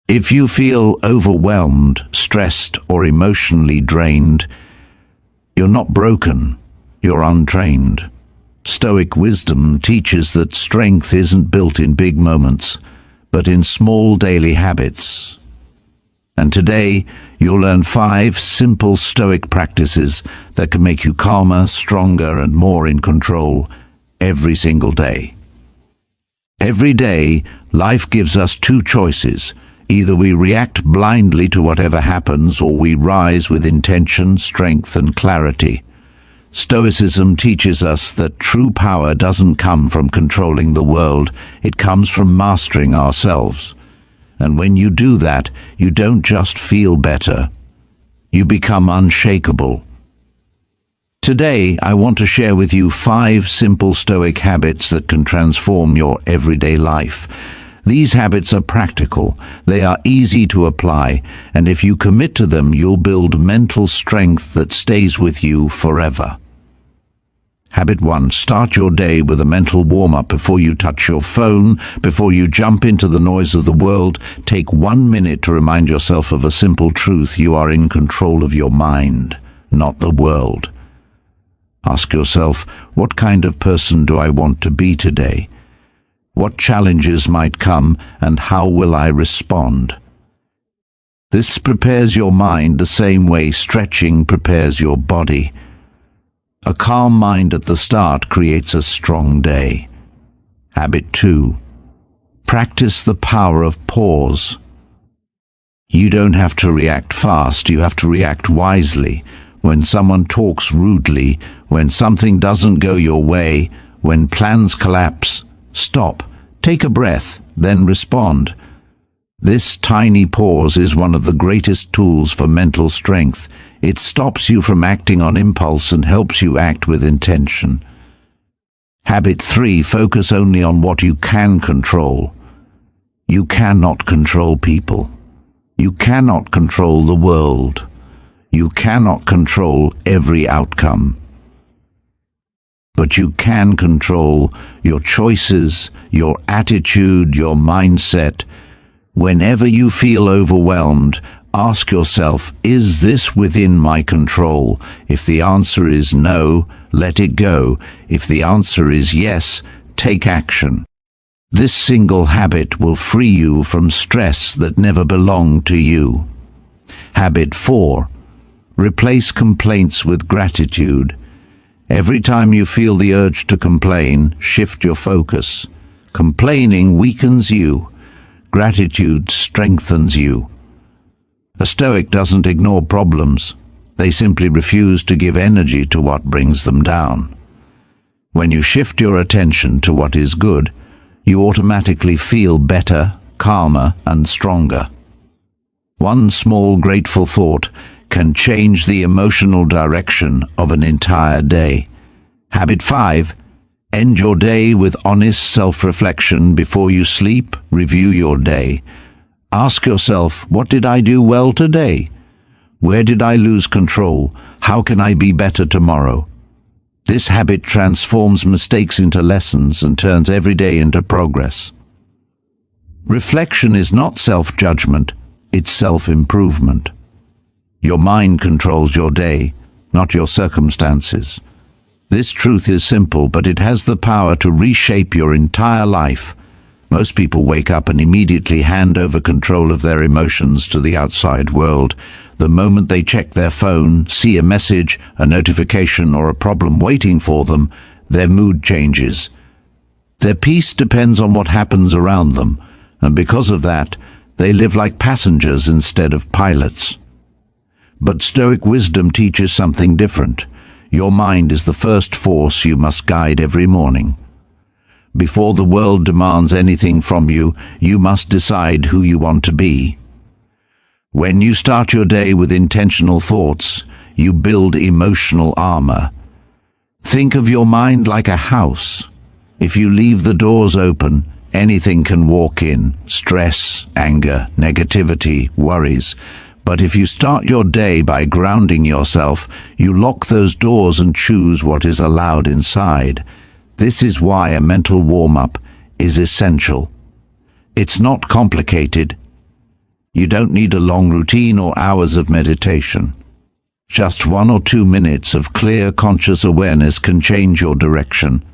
If you feel overwhelmed, stressed, or emotionally drained, you're not broken, you're untrained. Stoic wisdom teaches that strength isn't built in big moments, but in small daily habits. And today, you'll learn 5 simple Stoic practices that can make you calmer, stronger, and more in control every single day. Every day, life gives us 2 choices. Either we react blindly to whatever happens, or we rise with intention, strength, and clarity. Stoicism teaches us that true power doesn't come from controlling the world, it comes from mastering ourselves. And when you do that, you don't just feel better, you become unshakable. Today, I want to share with you 5 simple Stoic habits that can transform your everyday life. These habits are practical, they are easy to apply, and if you commit to them, you'll build mental strength that stays with you forever. Habit 1. Start your day with a mental warm-up before you touch your phone, before you jump into the noise of the world. Take 1 minute to remind yourself of a simple truth: you are in control of your mind, not the world. Ask yourself, what kind of person do I want to be today? What challenges might come, and how will I respond? This prepares your mind the same way stretching prepares your body. A calm mind at the start creates a strong day. Habit 2. Practice the power of pause. You don't have to react fast, you have to react wisely. When someone talks rudely, when something doesn't go your way, when plans collapse, stop, take a breath, then respond. This tiny pause is one of the greatest tools for mental strength. It stops you from acting on impulse and helps you act with intention. Habit 3. Focus only on what you can control. You cannot control people. You cannot control the world. You cannot control every outcome. But you can control your choices, your attitude, your mindset. Whenever you feel overwhelmed, ask yourself, is this within my control? If the answer is no, let it go. If the answer is yes, take action. This single habit will free you from stress that never belonged to you. Habit 4. Replace complaints with gratitude. Every time you feel the urge to complain, shift your focus. Complaining weakens you. Gratitude strengthens you. A Stoic doesn't ignore problems. They simply refuse to give energy to what brings them down. When you shift your attention to what is good, you automatically feel better, calmer, and stronger. One small grateful thought can change the emotional direction of an entire day. Habit 5. End your day with honest self-reflection. Before you sleep, review your day. Ask yourself, what did I do well today? Where did I lose control? How can I be better tomorrow? This habit transforms mistakes into lessons and turns every day into progress. Reflection is not self-judgment, it's self-improvement. Your mind controls your day, not your circumstances. This truth is simple, but it has the power to reshape your entire life. Most people wake up and immediately hand over control of their emotions to the outside world. The moment they check their phone, see a message, a notification, or a problem waiting for them, their mood changes. Their peace depends on what happens around them, and because of that, they live like passengers instead of pilots. But Stoic wisdom teaches something different. Your mind is the first force you must guide every morning. Before the world demands anything from you, you must decide who you want to be. When you start your day with intentional thoughts, you build emotional armor. Think of your mind like a house. If you leave the doors open, anything can walk in: stress, anger, negativity, worries. But if you start your day by grounding yourself, you lock those doors and choose what is allowed inside. This is why a mental warm-up is essential. It's not complicated. You don't need a long routine or hours of meditation. Just 1 or 2 minutes of clear, conscious awareness can change your direction.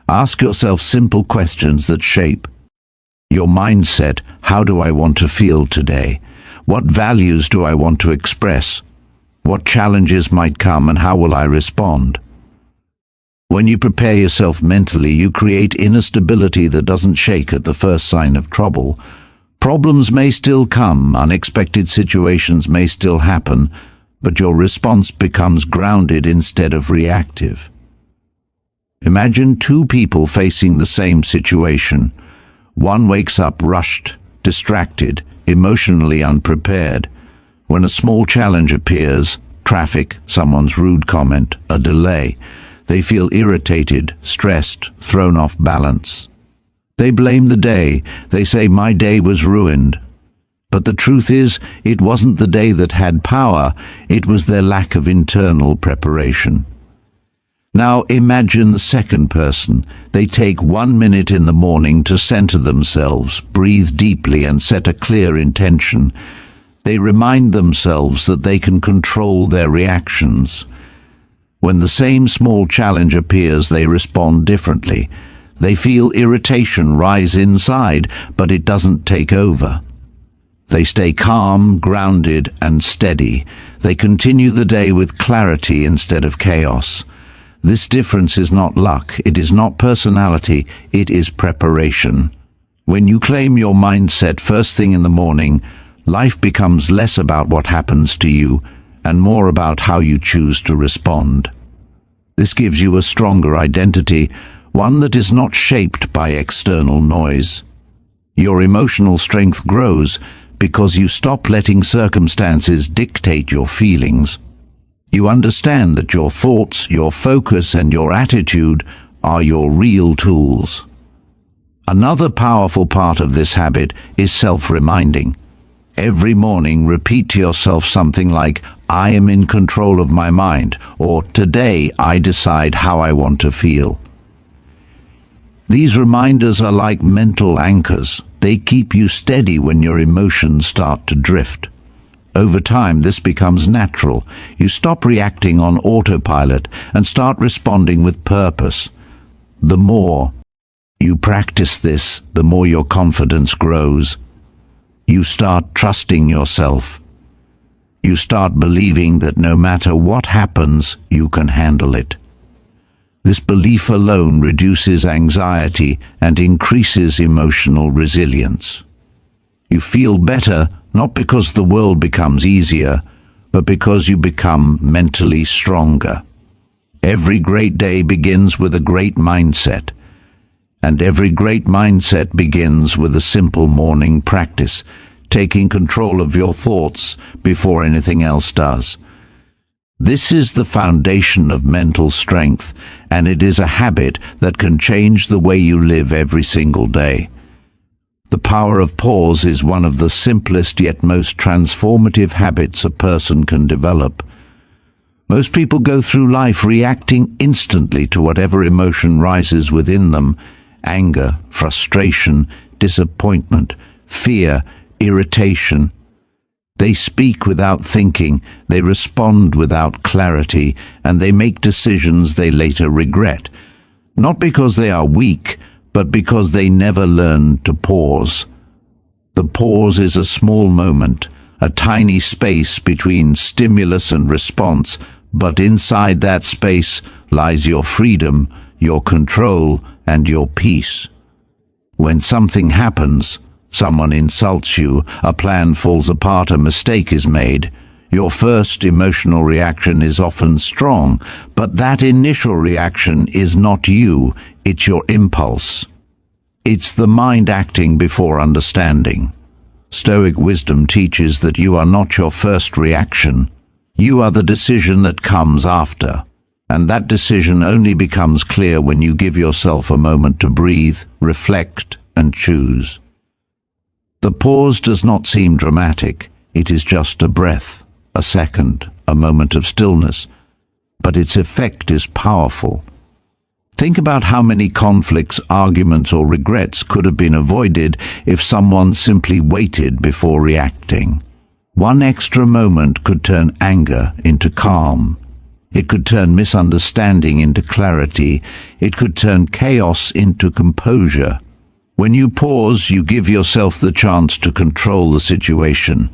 Ask yourself simple questions that shape your mindset. How do I want to feel today? What values do I want to express? What challenges might come and how will I respond? When you prepare yourself mentally, you create inner stability that doesn't shake at the first sign of trouble. Problems may still come, unexpected situations may still happen, but your response becomes grounded instead of reactive. Imagine 2 people facing the same situation. One wakes up rushed, distracted, emotionally unprepared. When a small challenge appears, traffic, someone's rude comment, a delay, they feel irritated, stressed, thrown off balance. They blame the day. They say, "My day was ruined." But the truth is, it wasn't the day that had power, it was their lack of internal preparation. Now imagine the second person. They take 1 minute in the morning to center themselves, breathe deeply and set a clear intention. They remind themselves that they can control their reactions. When the same small challenge appears, they respond differently. They feel irritation rise inside, but it doesn't take over. They stay calm, grounded, and steady. They continue the day with clarity instead of chaos. This difference is not luck, it is not personality, it is preparation. When you claim your mindset first thing in the morning, life becomes less about what happens to you and more about how you choose to respond. This gives you a stronger identity, one that is not shaped by external noise. Your emotional strength grows because you stop letting circumstances dictate your feelings. You understand that your thoughts, your focus, and your attitude are your real tools. Another powerful part of this habit is self-reminding. Every morning, repeat to yourself something like, "I am in control of my mind," or "Today I decide how I want to feel." These reminders are like mental anchors. They keep you steady when your emotions start to drift. Over time, this becomes natural. You stop reacting on autopilot and start responding with purpose. The more you practice this, the more your confidence grows. You start trusting yourself. You start believing that no matter what happens, you can handle it. This belief alone reduces anxiety and increases emotional resilience. You feel better not because the world becomes easier, but because you become mentally stronger. Every great day begins with a great mindset, and every great mindset begins with a simple morning practice, taking control of your thoughts before anything else does. This is the foundation of mental strength, and it is a habit that can change the way you live every single day. The power of pause is one of the simplest yet most transformative habits a person can develop. Most people go through life reacting instantly to whatever emotion rises within them: anger, frustration, disappointment, fear, irritation. They speak without thinking, they respond without clarity, and they make decisions they later regret. Not because they are weak, but because they never learned to pause. The pause is a small moment, a tiny space between stimulus and response, but inside that space lies your freedom, your control, and your peace. When something happens, someone insults you, a plan falls apart, a mistake is made, your first emotional reaction is often strong, but that initial reaction is not you, it's your impulse. It's the mind acting before understanding. Stoic wisdom teaches that you are not your first reaction. You are the decision that comes after. And that decision only becomes clear when you give yourself a moment to breathe, reflect, and choose. The pause does not seem dramatic. It is just a breath, a second, a moment of stillness. But its effect is powerful. Think about how many conflicts, arguments, or regrets could have been avoided if someone simply waited before reacting. One extra moment could turn anger into calm. It could turn misunderstanding into clarity. It could turn chaos into composure. When you pause, you give yourself the chance to control the situation,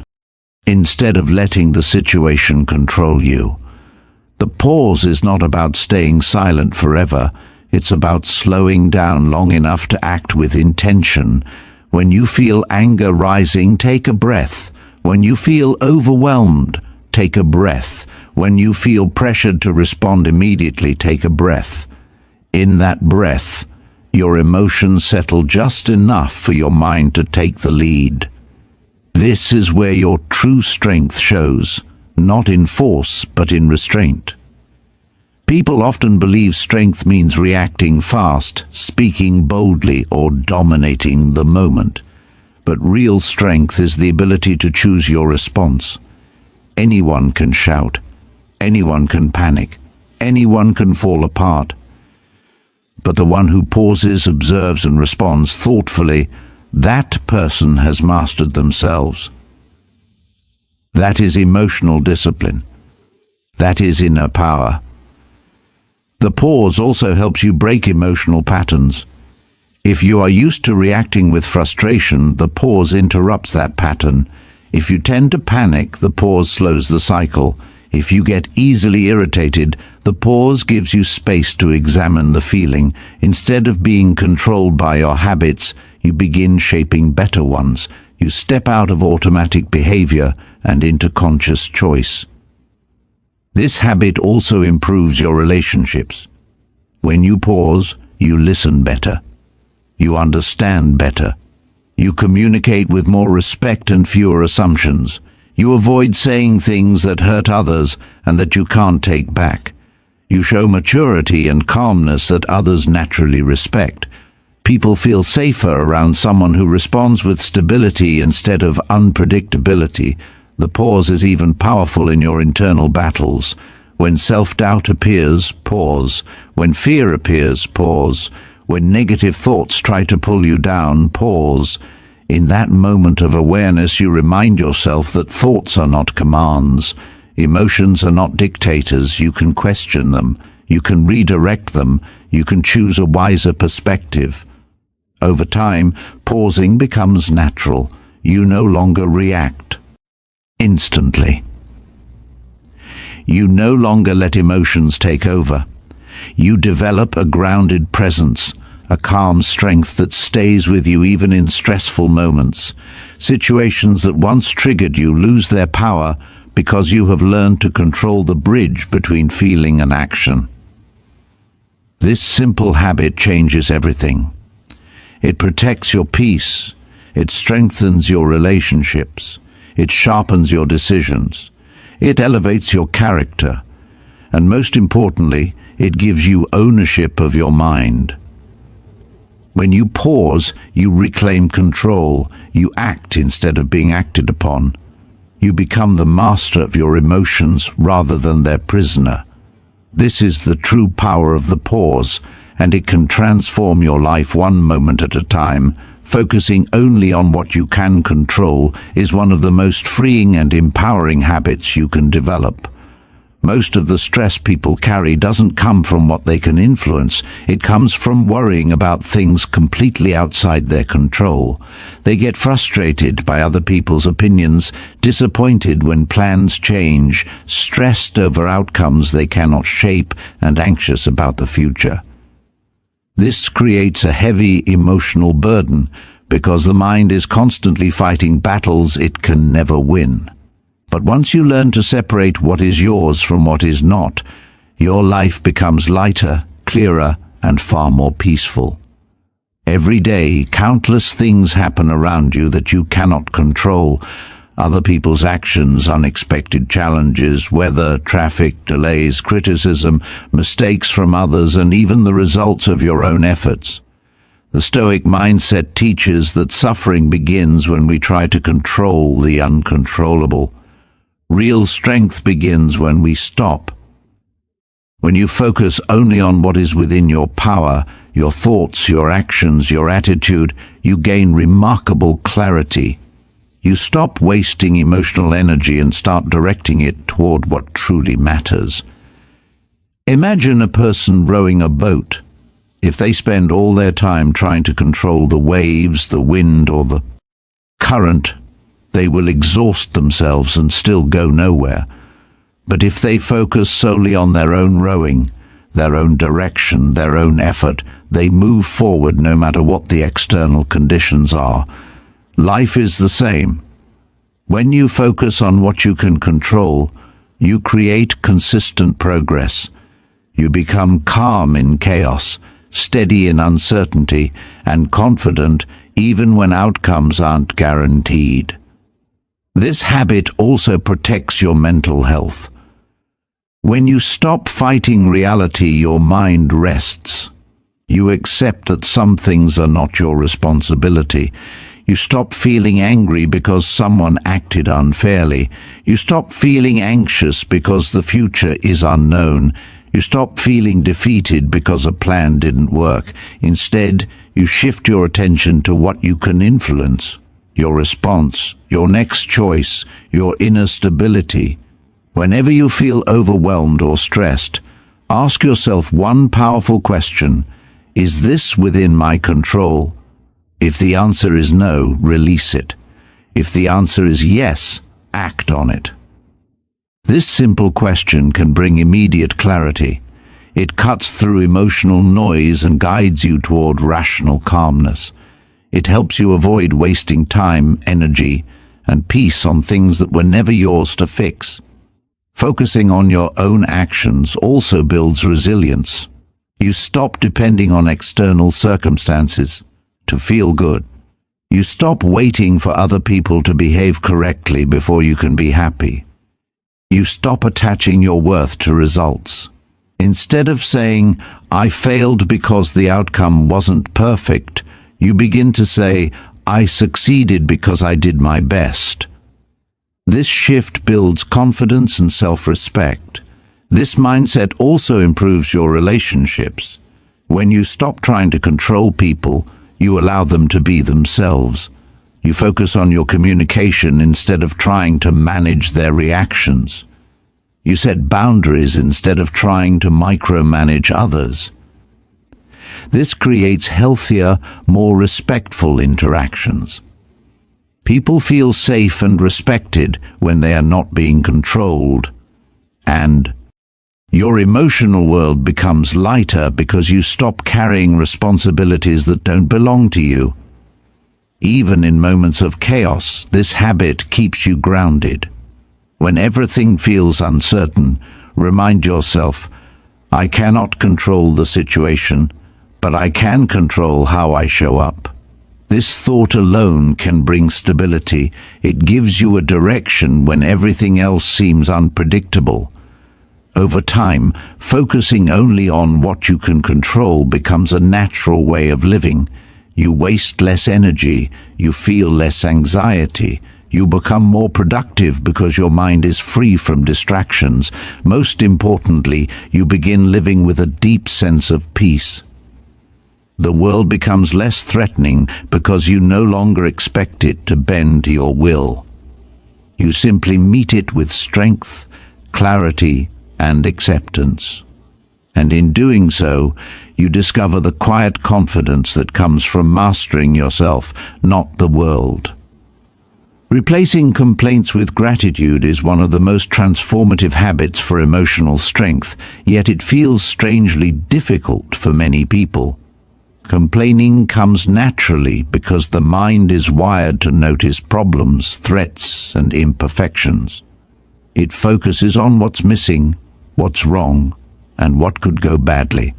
instead of letting the situation control you. The pause is not about staying silent forever. It's about slowing down long enough to act with intention. When you feel anger rising, take a breath. When you feel overwhelmed, take a breath. When you feel pressured to respond immediately, take a breath. In that breath, your emotions settle just enough for your mind to take the lead. This is where your true strength shows, not in force, but in restraint. People often believe strength means reacting fast, speaking boldly, or dominating the moment. But real strength is the ability to choose your response. Anyone can shout. Anyone can panic. Anyone can fall apart. But the one who pauses, observes, and responds thoughtfully, that person has mastered themselves. That is emotional discipline. That is inner power. The pause also helps you break emotional patterns. If you are used to reacting with frustration, the pause interrupts that pattern. If you tend to panic, the pause slows the cycle. If you get easily irritated, the pause gives you space to examine the feeling. Instead of being controlled by your habits, you begin shaping better ones. You step out of automatic behavior and into conscious choice. This habit also improves your relationships. When you pause, you listen better. You understand better. You communicate with more respect and fewer assumptions. You avoid saying things that hurt others and that you can't take back. You show maturity and calmness that others naturally respect. People feel safer around someone who responds with stability instead of unpredictability. The pause is even powerful in your internal battles. When self-doubt appears, pause. When fear appears, pause. When negative thoughts try to pull you down, pause. In that moment of awareness, you remind yourself that thoughts are not commands. Emotions are not dictators. You can question them. You can redirect them. You can choose a wiser perspective. Over time, pausing becomes natural. You no longer react instantly. You no longer let emotions take over. You develop a grounded presence, a calm strength that stays with you even in stressful moments. Situations that once triggered you lose their power because you have learned to control the bridge between feeling and action. This simple habit changes everything. It protects your peace. It strengthens your relationships. It sharpens your decisions. It elevates your character. And most importantly, it gives you ownership of your mind. When you pause, you reclaim control. You act instead of being acted upon. You become the master of your emotions rather than their prisoner. This is the true power of the pause, and it can transform your life one moment at a time. Focusing only on what you can control is one of the most freeing and empowering habits you can develop. Most of the stress people carry doesn't come from what they can influence. It comes from worrying about things completely outside their control. They get frustrated by other people's opinions, disappointed when plans change, stressed over outcomes they cannot shape, and anxious about the future. This creates a heavy emotional burden because the mind is constantly fighting battles it can never win. But once you learn to separate what is yours from what is not, your life becomes lighter, clearer, and far more peaceful. Every day, countless things happen around you that you cannot control. Other people's actions, unexpected challenges, weather, traffic, delays, criticism, mistakes from others, and even the results of your own efforts. The Stoic mindset teaches that suffering begins when we try to control the uncontrollable. Real strength begins when we stop. When you focus only on what is within your power, your thoughts, your actions, your attitude, you gain remarkable clarity. You stop wasting emotional energy and start directing it toward what truly matters. Imagine a person rowing a boat. If they spend all their time trying to control the waves, the wind, or the current, they will exhaust themselves and still go nowhere. But if they focus solely on their own rowing, their own direction, their own effort, they move forward no matter what the external conditions are. Life is the same. When you focus on what you can control, you create consistent progress. You become calm in chaos, steady in uncertainty, and confident even when outcomes aren't guaranteed. This habit also protects your mental health. When you stop fighting reality, your mind rests. You accept that some things are not your responsibility. You stop feeling angry because someone acted unfairly. You stop feeling anxious because the future is unknown. You stop feeling defeated because a plan didn't work. Instead, you shift your attention to what you can influence, your response, your next choice, your inner stability. Whenever you feel overwhelmed or stressed, ask yourself one powerful question: is this within my control? If the answer is no, release it. If the answer is yes, act on it. This simple question can bring immediate clarity. It cuts through emotional noise and guides you toward rational calmness. It helps you avoid wasting time, energy, and peace on things that were never yours to fix. Focusing on your own actions also builds resilience. You stop depending on external circumstances to feel good. You stop waiting for other people to behave correctly before you can be happy. You stop attaching your worth to results. Instead of saying, "I failed because the outcome wasn't perfect," you begin to say, "I succeeded because I did my best." This shift builds confidence and self-respect. This mindset also improves your relationships. When you stop trying to control people, you allow them to be themselves. You focus on your communication instead of trying to manage their reactions. You set boundaries instead of trying to micromanage others. This creates healthier, more respectful interactions. People feel safe and respected when they are not being controlled. And your emotional world becomes lighter because you stop carrying responsibilities that don't belong to you. Even in moments of chaos, this habit keeps you grounded. When everything feels uncertain, remind yourself, "I cannot control the situation, but I can control how I show up." This thought alone can bring stability. It gives you a direction when everything else seems unpredictable. Over time, focusing only on what you can control becomes a natural way of living. You waste less energy, you feel less anxiety, you become more productive because your mind is free from distractions. Most importantly, you begin living with a deep sense of peace. The world becomes less threatening because you no longer expect it to bend to your will. You simply meet it with strength, clarity, and acceptance. And in doing so, you discover the quiet confidence that comes from mastering yourself, not the world. Replacing complaints with gratitude is one of the most transformative habits for emotional strength, yet it feels strangely difficult for many people. Complaining comes naturally because the mind is wired to notice problems, threats, and imperfections. It focuses on what's missing, what's wrong, and what could go badly.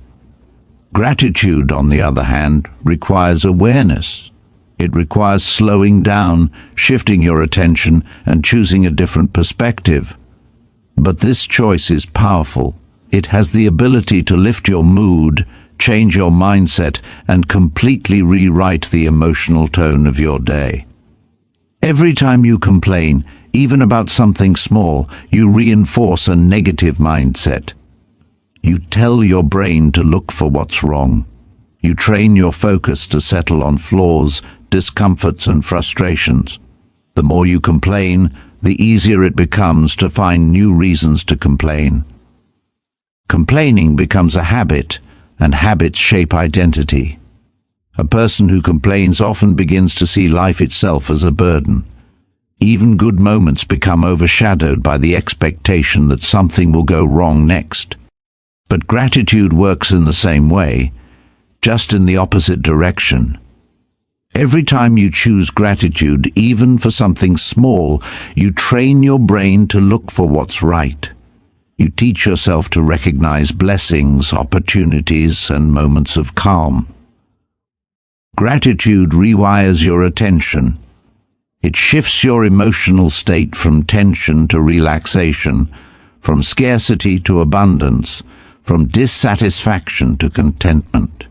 Gratitude, on the other hand, requires awareness. It requires slowing down, shifting your attention, and choosing a different perspective. But this choice is powerful. It has the ability to lift your mood, change your mindset, and completely rewrite the emotional tone of your day. Every time you complain, even about something small, you reinforce a negative mindset. You tell your brain to look for what's wrong. You train your focus to settle on flaws, discomforts, and frustrations. The more you complain, the easier it becomes to find new reasons to complain. Complaining becomes a habit, and habits shape identity. A person who complains often begins to see life itself as a burden. Even good moments become overshadowed by the expectation that something will go wrong next. But gratitude works in the same way, just in the opposite direction. Every time you choose gratitude, even for something small, you train your brain to look for what's right. You teach yourself to recognize blessings, opportunities, and moments of calm. Gratitude rewires your attention. It shifts your emotional state from tension to relaxation, from scarcity to abundance, from dissatisfaction to contentment.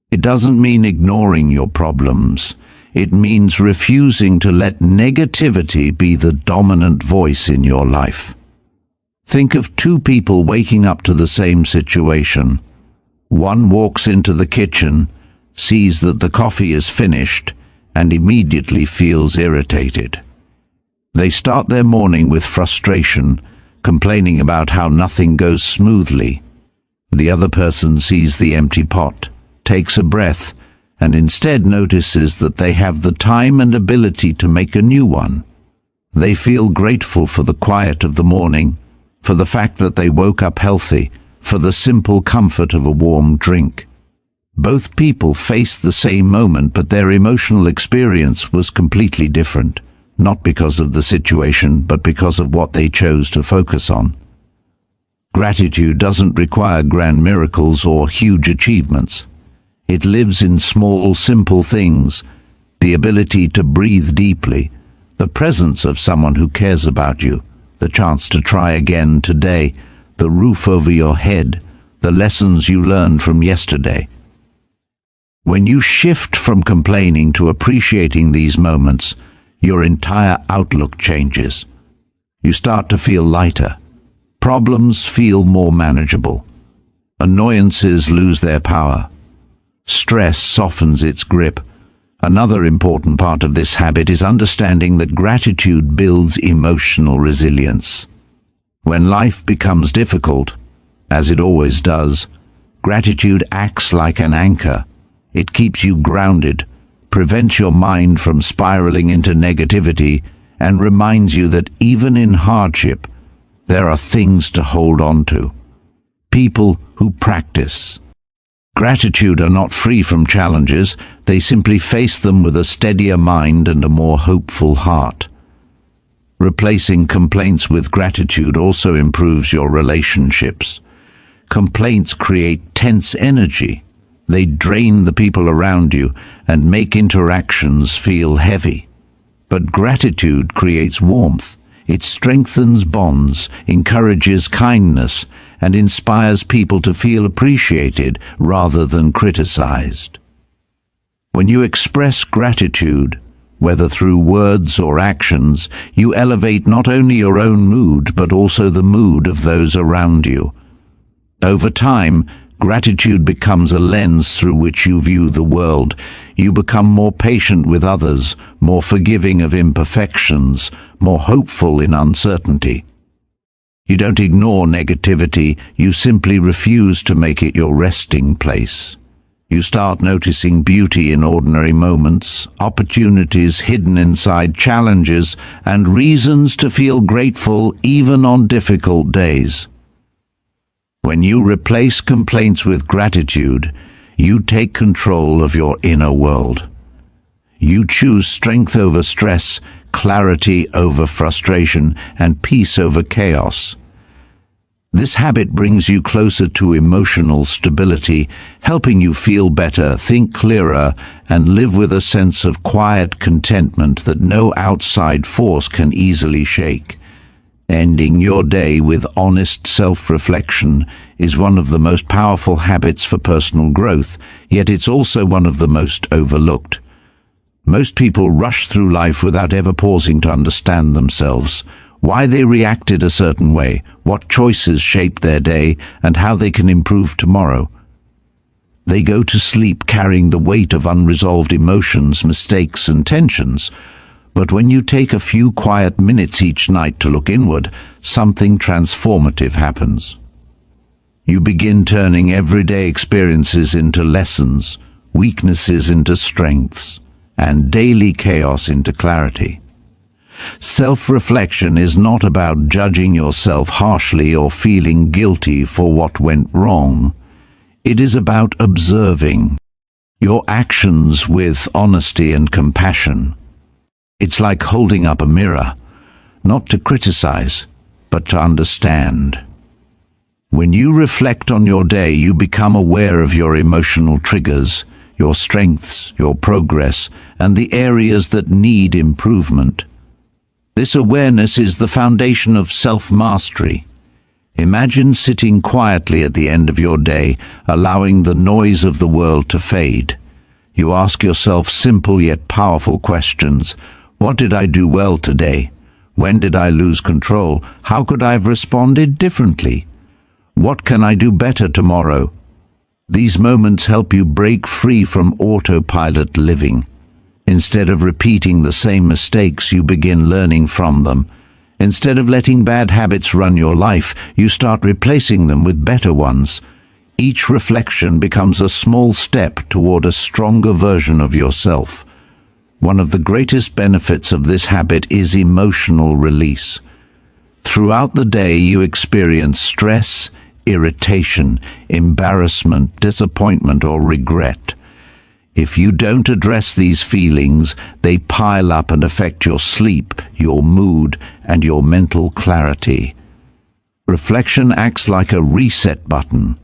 It doesn't mean ignoring your problems. It means refusing to let negativity be the dominant voice in your life. Think of two people waking up to the same situation. One walks into the kitchen, sees that the coffee is finished, and immediately feels irritated. They start their morning with frustration, complaining about how nothing goes smoothly. The other person sees the empty pot, takes a breath, and instead notices that they have the time and ability to make a new one. They feel grateful for the quiet of the morning, for the fact that they woke up healthy, for the simple comfort of a warm drink. Both people faced the same moment, but their emotional experience was completely different, not because of the situation, but because of what they chose to focus on. Gratitude doesn't require grand miracles or huge achievements. It lives in small, simple things: the ability to breathe deeply, the presence of someone who cares about you, the chance to try again today, the roof over your head, the lessons you learned from yesterday. When you shift from complaining to appreciating these moments, your entire outlook changes. You start to feel lighter. Problems feel more manageable. Annoyances lose their power. Stress softens its grip. Another important part of this habit is understanding that gratitude builds emotional resilience. When life becomes difficult, as it always does, gratitude acts like an anchor. It keeps you grounded, prevents your mind from spiraling into negativity, and reminds you that even in hardship, there are things to hold on to. People who practice gratitude are not free from challenges. They simply face them with a steadier mind and a more hopeful heart. Replacing complaints with gratitude also improves your relationships. Complaints create tense energy. They drain the people around you and make interactions feel heavy. But gratitude creates warmth. It strengthens bonds, encourages kindness, and inspires people to feel appreciated rather than criticized. When you express gratitude, whether through words or actions, you elevate not only your own mood but also the mood of those around you. Over time, gratitude becomes a lens through which you view the world. You become more patient with others, more forgiving of imperfections, more hopeful in uncertainty. You don't ignore negativity, you simply refuse to make it your resting place. You start noticing beauty in ordinary moments, opportunities hidden inside challenges, and reasons to feel grateful even on difficult days. When you replace complaints with gratitude, you take control of your inner world. You choose strength over stress, clarity over frustration, and peace over chaos. This habit brings you closer to emotional stability, helping you feel better, think clearer, and live with a sense of quiet contentment that no outside force can easily shake. Ending your day with honest self-reflection is one of the most powerful habits for personal growth, yet it's also one of the most overlooked. Most people rush through life without ever pausing to understand themselves. why they reacted a certain way, what choices shaped their day, and how they can improve tomorrow. They go to sleep carrying the weight of unresolved emotions, mistakes, and tensions. But when you take a few quiet minutes each night to look inward, something transformative happens. You begin turning everyday experiences into lessons, weaknesses into strengths, and daily chaos into clarity. Self-reflection is not about judging yourself harshly or feeling guilty for what went wrong. It is about observing your actions with honesty and compassion. It's like holding up a mirror, not to criticize, but to understand. When you reflect on your day, you become aware of your emotional triggers, your strengths, your progress, and the areas that need improvement. This awareness is the foundation of self-mastery. Imagine sitting quietly at the end of your day, allowing the noise of the world to fade. You ask yourself simple yet powerful questions. What did I do well today? When did I lose control? How could I have responded differently? What can I do better tomorrow? These moments help you break free from autopilot living. Instead of repeating the same mistakes, you begin learning from them. Instead of letting bad habits run your life, you start replacing them with better ones. Each reflection becomes a small step toward a stronger version of yourself. One of the greatest benefits of this habit is emotional release. Throughout the day, you experience stress, irritation, embarrassment, disappointment, or regret. If you don't address these feelings, they pile up and affect your sleep, your mood, and your mental clarity. Reflection acts like a reset button.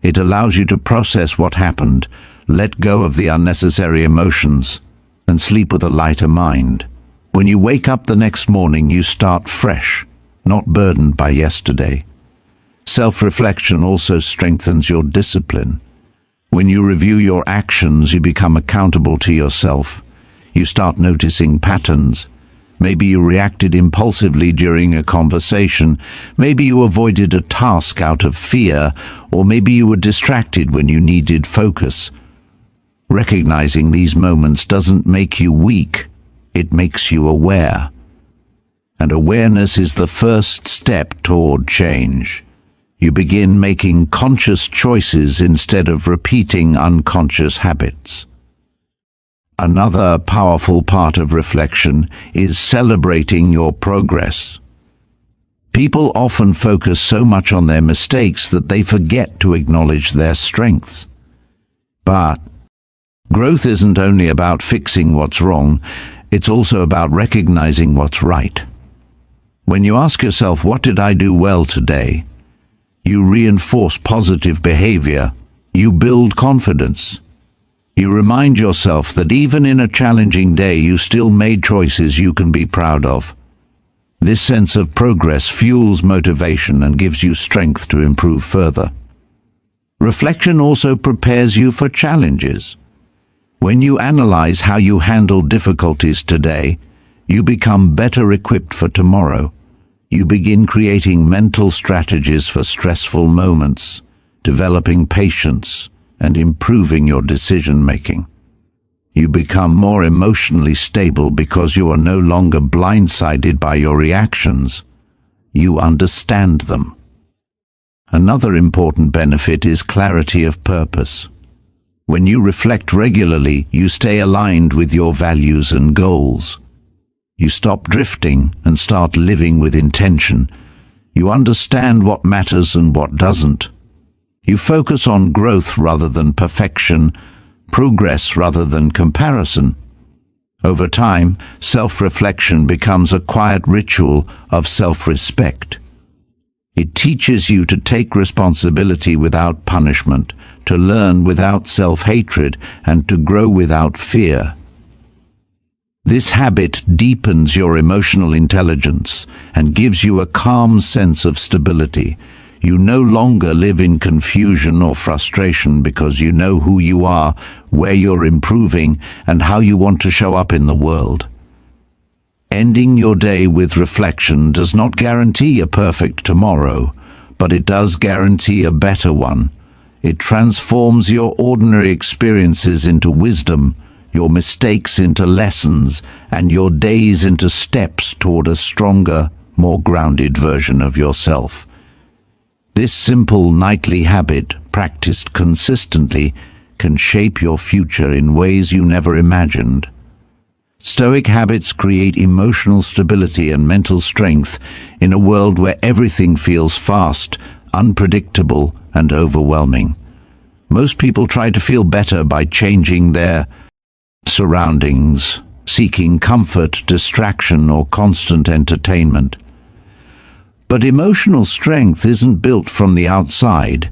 It allows you to process what happened, let go of the unnecessary emotions, and sleep with a lighter mind. When you wake up the next morning, you start fresh, not burdened by yesterday. Self-reflection also strengthens your discipline. When you review your actions, you become accountable to yourself. You start noticing patterns. Maybe you reacted impulsively during a conversation. Maybe you avoided a task out of fear, or maybe you were distracted when you needed focus. Recognizing these moments doesn't make you weak. It makes you aware. And awareness is the first step toward change. You begin making conscious choices instead of repeating unconscious habits. Another powerful part of reflection is celebrating your progress. People often focus so much on their mistakes that they forget to acknowledge their strengths. But growth isn't only about fixing what's wrong, it's also about recognizing what's right. When you ask yourself, what did I do well today? You reinforce positive behavior. You build confidence. You remind yourself that even in a challenging day, you still made choices you can be proud of. This sense of progress fuels motivation and gives you strength to improve further. Reflection also prepares you for challenges. When you analyze how you handle difficulties today, you become better equipped for tomorrow. You begin creating mental strategies for stressful moments, developing patience, and improving your decision-making. You become more emotionally stable because you are no longer blindsided by your reactions. You understand them. Another important benefit is clarity of purpose. When you reflect regularly, you stay aligned with your values and goals. You stop drifting and start living with intention. You understand what matters and what doesn't. You focus on growth rather than perfection, progress rather than comparison. Over time, self-reflection becomes a quiet ritual of self-respect. It teaches you to take responsibility without punishment, to learn without self-hatred, and to grow without fear. This habit deepens your emotional intelligence and gives you a calm sense of stability. You no longer live in confusion or frustration because you know who you are, where you're improving, and how you want to show up in the world. Ending your day with reflection does not guarantee a perfect tomorrow, but it does guarantee a better one. It transforms your ordinary experiences into wisdom, your mistakes into lessons, and your days into steps toward a stronger, more grounded version of yourself. This simple nightly habit, practiced consistently, can shape your future in ways you never imagined. Stoic habits create emotional stability and mental strength in a world where everything feels fast, unpredictable, and overwhelming. Most people try to feel better by changing their surroundings, seeking comfort, distraction, or constant entertainment. But emotional strength isn't built from the outside.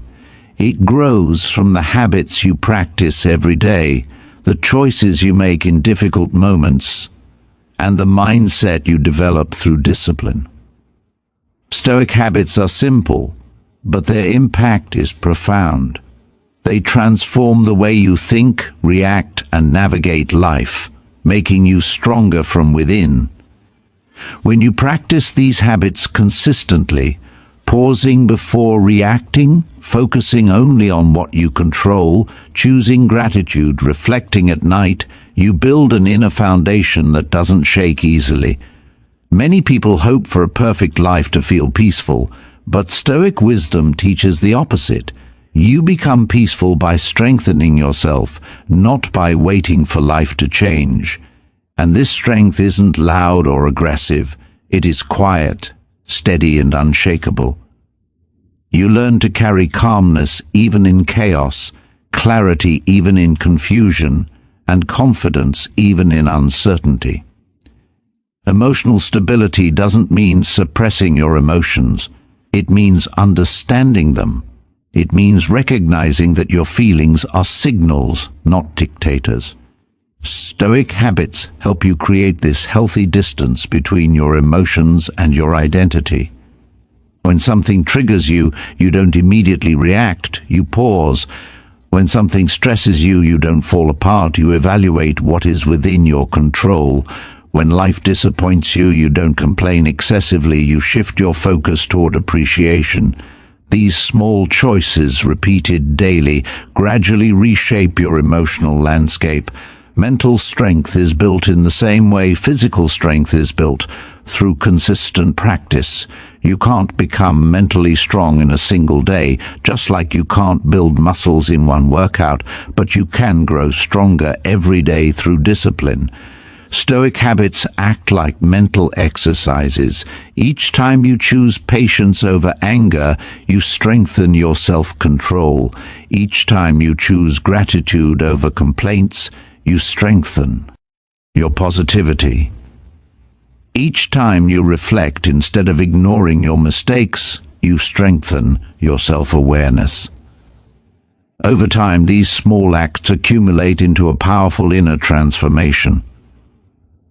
It grows from the habits you practice every day, the choices you make in difficult moments, and the mindset you develop through discipline. Stoic habits are simple, but their impact is profound. They transform the way you think, react, and navigate life, making you stronger from within. When you practice these habits consistently, pausing before reacting, focusing only on what you control, choosing gratitude, reflecting at night, you build an inner foundation that doesn't shake easily. Many people hope for a perfect life to feel peaceful, but Stoic wisdom teaches the opposite. You become peaceful by strengthening yourself, not by waiting for life to change. And this strength isn't loud or aggressive. It is quiet, steady, and unshakable. You learn to carry calmness even in chaos, clarity even in confusion, and confidence even in uncertainty. Emotional stability doesn't mean suppressing your emotions. It means understanding them. It means recognizing that your feelings are signals, not dictators. Stoic habits help you create this healthy distance between your emotions and your identity. When something triggers you, you don't immediately react, you pause. When something stresses you, you don't fall apart, you evaluate what is within your control. When life disappoints you, you don't complain excessively, you shift your focus toward appreciation. These small choices, repeated daily, gradually reshape your emotional landscape. Mental strength is built in the same way physical strength is built, through consistent practice. You can't become mentally strong in a single day, just like you can't build muscles in one workout, but you can grow stronger every day through discipline. Stoic habits act like mental exercises. Each time you choose patience over anger, you strengthen your self-control. Each time you choose gratitude over complaints, you strengthen your positivity. Each time you reflect instead of ignoring your mistakes, you strengthen your self-awareness. Over time, these small acts accumulate into a powerful inner transformation.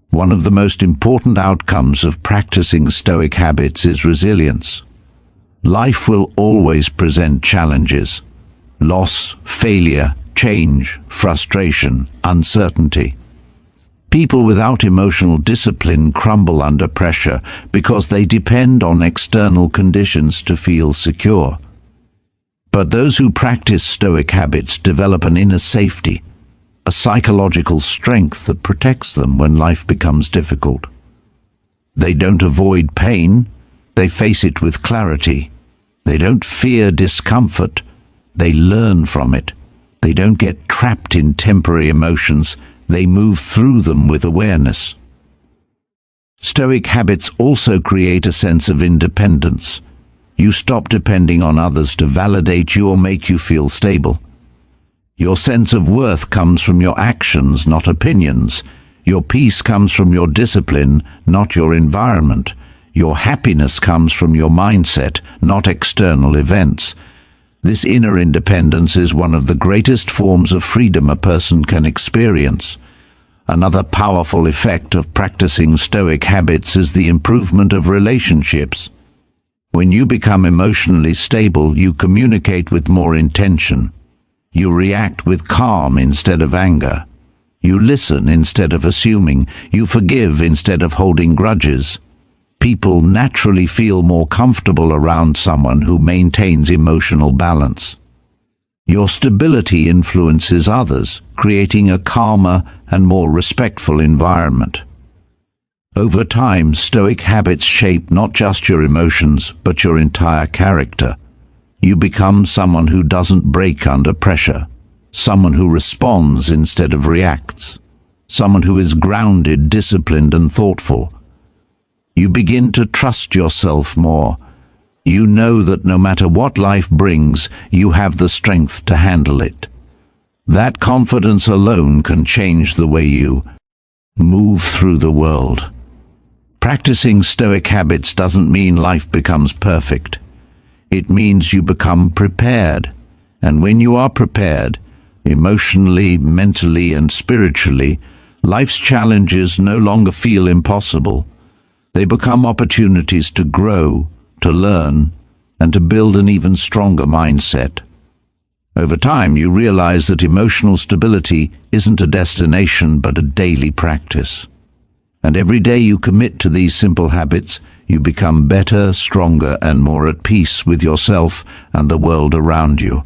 One of the most important outcomes of practicing Stoic habits is resilience. Life will always present challenges: loss, failure, change, frustration, uncertainty. People without emotional discipline crumble under pressure because they depend on external conditions to feel secure. But those who practice Stoic habits develop an inner safety, a psychological strength that protects them when life becomes difficult. They don't avoid pain, they face it with clarity. They don't fear discomfort, they learn from it. They don't get trapped in temporary emotions, they move through them with awareness. Stoic habits also create a sense of independence. You stop depending on others to validate you or make you feel stable. Your sense of worth comes from your actions, not opinions. Your peace comes from your discipline, not your environment. Your happiness comes from your mindset, not external events. This inner independence is one of the greatest forms of freedom a person can experience. Another powerful effect of practicing Stoic habits is the improvement of relationships. When you become emotionally stable, you communicate with more intention. You react with calm instead of anger. You listen instead of assuming. You forgive instead of holding grudges. People naturally feel more comfortable around someone who maintains emotional balance. Your stability influences others, creating a calmer and more respectful environment. Over time, Stoic habits shape not just your emotions, but your entire character. You become someone who doesn't break under pressure, someone who responds instead of reacts, someone who is grounded, disciplined, and thoughtful. You begin to trust yourself more. You know that no matter what life brings, you have the strength to handle it. That confidence alone can change the way you move through the world. Practicing Stoic habits doesn't mean life becomes perfect. It means you become prepared. And when you are prepared, emotionally, mentally, and spiritually, life's challenges no longer feel impossible. They become opportunities to grow, to learn, and to build an even stronger mindset. Over time, you realize that emotional stability isn't a destination but a daily practice. And every day you commit to these simple habits, you become better, stronger, and more at peace with yourself and the world around you.